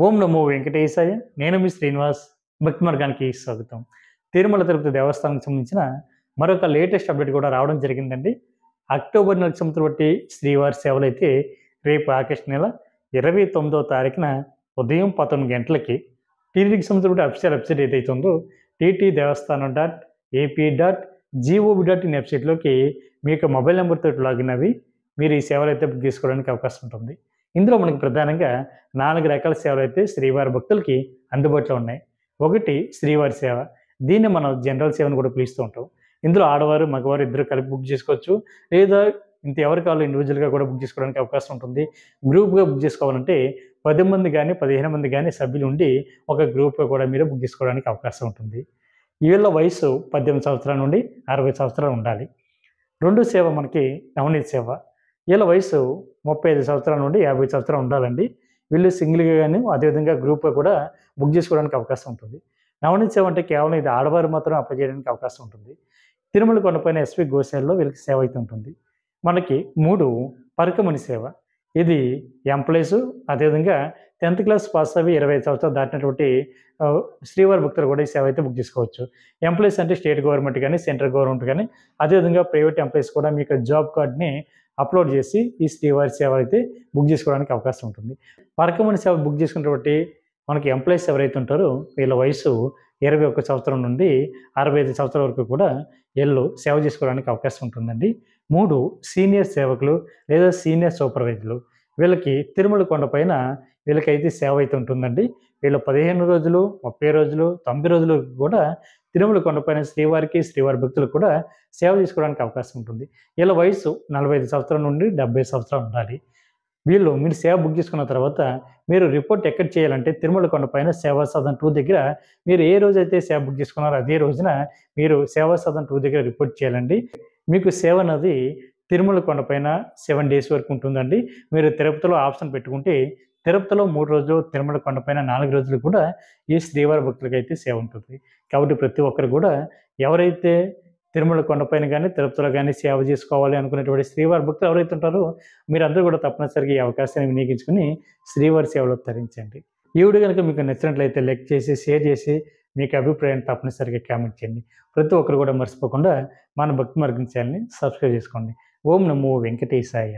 ఓం నమో వెంకటేశాయ. నేను మీ శ్రీనివాస్. భక్తి మార్గానికి స్వాగతం. తిరుమల తిరుపతి దేవస్థానానికి సంబంధించిన మరొక లేటెస్ట్ అప్డేట్ కూడా రావడం జరిగిందండి. అక్టోబర్ నెలకు సంబంధించి శ్రీవారి సేవలైతే రేపు ఆగస్టు నెల 29వ తారీఖున ఉదయం 11 గంటలకి టీటీడీకి సంబంధించిన అఫీషియల్ వెబ్సైట్ ఏదైతే ఉందో ttdevaస్థానం.ap.gov.in వెబ్సైట్లోకి మీ యొక్క మొబైల్ నెంబర్తో లాగిన్ అవి మీరు ఈ సేవలు అయితే బుక్ చేసుకోవడానికి అవకాశం ఉంటుంది. ఇందులో మనకి ప్రధానంగా 4 రకాల సేవలు అయితే శ్రీవారి భక్తులకి అందుబాటులో ఉన్నాయి. ఒకటి శ్రీవారి సేవ. దీన్ని మనం జనరల్ సేవను కూడా పిలుస్తూ ఉంటాం. ఇందులో ఆడవారు, మగవారు ఇద్దరు కలిపి బుక్ చేసుకోవచ్చు. లేదా ఎవరి కావాలో ఇండివిజువల్గా కూడా బుక్ చేసుకోవడానికి అవకాశం ఉంటుంది. గ్రూప్గా బుక్ చేసుకోవాలంటే 10 మంది కానీ 15 మంది కానీ సభ్యులు ఉండి ఒక గ్రూప్గా కూడా మీరు బుక్ చేసుకోవడానికి అవకాశం ఉంటుంది. వీళ్ళ వయసు 18 సంవత్సరాల నుండి 60 సంవత్సరాలు ఉండాలి. రెండో సేవ మనకి నవనీత సేవ. వీళ్ళ వయసు 35 సంవత్సరాల నుండి 50 సంవత్సరాలు ఉండాలండి. వీళ్ళు సింగిల్గా కానీ అదేవిధంగా గ్రూప్గా కూడా బుక్ చేసుకోవడానికి అవకాశం ఉంటుంది. నవనీత సేవ అంటే కేవలం ఇది ఆడవారు మాత్రం అప్లై చేయడానికి అవకాశం ఉంటుంది. తిరుమల కొండపైన ఎస్వి గోశాలలో వీళ్ళకి సేవ అయితే ఉంటుంది. మనకి 3 పరకమణి సేవ. ఇది ఎంప్లాయీస్ అదేవిధంగా 10th క్లాస్ పాస్ అవి 25 సంవత్సరాలు దాటినటువంటి శ్రీవారి భక్తులు కూడా ఈ సేవ అయితే బుక్ చేసుకోవచ్చు. ఎంప్లాయీస్ అంటే స్టేట్ గవర్నమెంట్ కానీ సెంట్రల్ గవర్నమెంట్ కానీ అదేవిధంగా ప్రైవేట్ ఎంప్లాయీస్ కూడా మీకు జాబ్ కార్డ్ని అప్లోడ్ చేసి ఈ శ్రీవారి సేవ అయితే బుక్ చేసుకోవడానికి అవకాశం ఉంటుంది. పరకమణి సేవ బుక్ చేసుకున్నటువంటి మనకి ఎంప్లాయీస్ ఎవరైతే ఉంటారో వీళ్ళ వయసు 21 సంవత్సరం నుండి 65 సంవత్సరాల వరకు కూడా వీళ్ళు సేవ చేసుకోవడానికి అవకాశం ఉంటుందండి. 3 సీనియర్ సేవకులు లేదా సీనియర్ సూపర్వైజర్లు. వీళ్ళకి తిరుమల కొండపైన వీళ్ళకైతే సేవ అయితే ఉంటుందండి. వీళ్ళు 15 రోజులు, 30 రోజులు, 90 రోజులు కూడా తిరుమల కొండపైన శ్రీవారికి, శ్రీవారి భక్తులకు కూడా సేవ చేసుకోవడానికి అవకాశం ఉంటుంది. వీళ్ళ వయసు 45 సంవత్సరాల నుండి 70 సంవత్సరాలు ఉండాలి. వీళ్ళు మీరు సేవ బుక్ చేసుకున్న తర్వాత మీరు రిపోర్ట్ ఎక్కడ చేయాలంటే తిరుమల కొండపైన సేవా సదన్ 2 దగ్గర మీరు ఏ రోజైతే సేవ బుక్ చేసుకున్నారో అదే రోజున మీరు సేవా సదన్ 2 దగ్గర రిపోర్ట్ చేయాలండి. మీకు సేవ అనేది తిరుమల కొండపైన 7 డేస్ వరకు ఉంటుందండి. మీరు తిరుపతిలో ఆప్షన్ పెట్టుకుంటే తిరుపతిలో 3 రోజులు, తిరుమల కొండపైన 4 రోజులు కూడా ఈ శ్రీవారి భక్తులకైతే సేవ ఉంటుంది. కాబట్టి ప్రతి ఒక్కరు కూడా ఎవరైతే తిరుమల కొండపైన కానీ తిరుపతిలో కానీ సేవ చేసుకోవాలి అనుకునేటువంటి శ్రీవారి భక్తులు ఎవరైతే ఉంటారో మీరందరూ కూడా తప్పనిసరిగా ఈ అవకాశాన్ని వినియోగించుకుని శ్రీవారి సేవలో తరించండి. ఈ వీడియో కనుక మీకు నచ్చినట్లయితే లైక్ చేసి షేర్ చేసి మీకు అభిప్రాయాన్ని తప్పనిసరిగా కామెంట్ చేయండి. ప్రతి ఒక్కరు కూడా మర్చిపోకుండా మన భక్తి మార్గం ఛానల్ని సబ్స్క్రైబ్ చేసుకోండి. ఓం నమో వెంకటేశాయ.